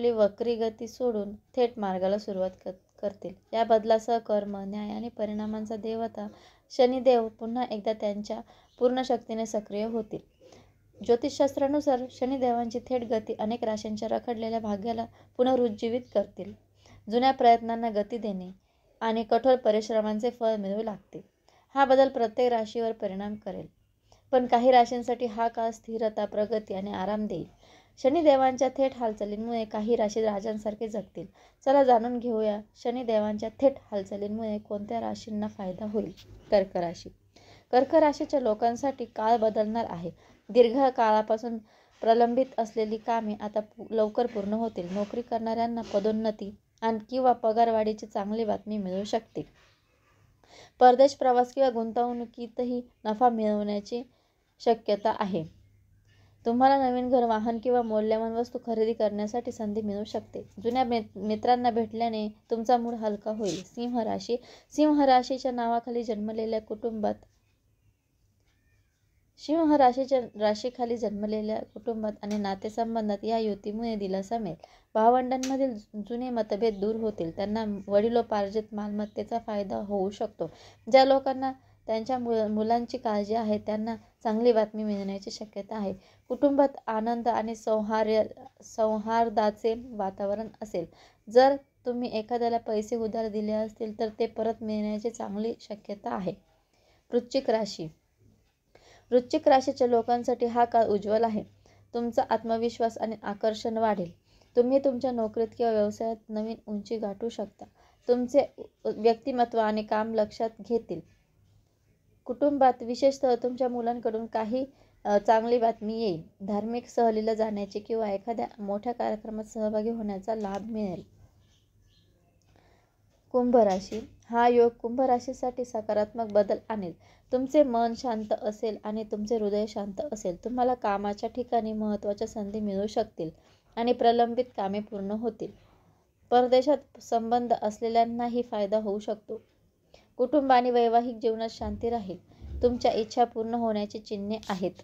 आपली वक्री गती सोडून थेट मार्गाला सुरुवात करतील. या बदलासह कर्म, न्याय आणि परिणामांचा देवता शनिदेव पुन्हा एकदा त्यांच्या पूर्ण शक्तीने सक्रिय होतील. ज्योतिषशास्त्रानुसार शनिदेवांची थेट गती अनेक राशींच्या रखडलेल्या भाग्याला पुनरुज्जीवित करतील. जुन्या प्रयत्नांना गती देणे आणि कठोर परिश्रमांचे फळ मिळू लागते. हा बदल प्रत्येक राशीवर परिणाम करेल, पण काही राशींसाठी हा काळ स्थिरता, प्रगती आणि आराम देईल. शनिदेवांच्या थेट हालचालींमुळे काही राशी राजांसारखे जगतील. चला जाणून घेऊया शनिदेवांच्या थेट हालचालींमुळे कोणत्या राशींना फायदा होईल. कर्क राशी. कर्क राशीच्या लोकांसाठी काळ बदलणार आहे. दीर्घ काळापासून प्रलंबित असलेली कामे आता लवकर पूर्ण होतील. नोकरी करणाऱ्यांना पदोन्नती किंवा पगारवाढीची चांगली बातमी मिळू शकते. परदेश प्रवास किंवा गुंतवणुकीतही नफा मिळवण्याची शक्यता आहे. तुम्हाला नवीन घर, वाहन किंवा मौल्यवान वस्तू खरेदी करण्यासाठी संधी मिळू शकते. जुन्या मित्रांना भेटल्याने तुमचा मूड हलका होईल. सिंह राशी. सिंह राशीच्या नावाखाली जन्मलेल्या राशीखाली जन्मलेल्या कुटुंबात आणि नातेसंबंधात या युतीमुळे दिलासा मिळेल. भावंडांमधील जुने मतभेद दूर होतील. त्यांना वडिलोपार्जित मालमत्तेचा फायदा होऊ शकतो. ज्या लोकांना त्यांच्या मुलांची काळजी आहे त्यांना चांगली बातमी मिळण्याची शक्यता आहे. कुटुंबात आनंद आणि सौहार्दाचे वातावरण असेल. जर तुम्ही एखाद्याला पैसे उधार दिले असतील तर ते परत मिळण्याची चांगली शक्यता आहे. वृश्चिक राशी. वृश्चिक राशीच्या लोकांसाठी हा काळ उज्ज्वल आहे. तुमचा आत्मविश्वास आणि आकर्षण वाढेल. तुम्ही तुमच्या नोकरीत किंवा व्यवसायात नवीन उंची गाठू शकता. तुमचे व्यक्तिमत्व आणि काम लक्षात घेतील. कुटुंबात विशेषतः तुमच्या मुलांकडून काही चांगली बातमी येईल. धार्मिक सहलीला जाण्याची किंवा एखाद्या मोठ्या कार्यक्रमात सहभागी होण्याचा लाभ मिळेल. कुंभ राशी. हा योग कुंभ राशीसाठी सकारात्मक बदल आणेल. तुमचे मन शांत असेल आणि तुमचे हृदय शांत असेल. तुम्हाला कामाच्या ठिकाणी महत्त्वाच्या संधी मिळू शकतील आणि प्रलंबित कामे पूर्ण होतील. परदेशात संबंध असलेल्यांनाही फायदा होऊ शकतो. कुटुंब आणि वैवाहिक जीवनात शांती राहील. तुमच्या इच्छा पूर्ण होण्याची चिन्हे आहेत.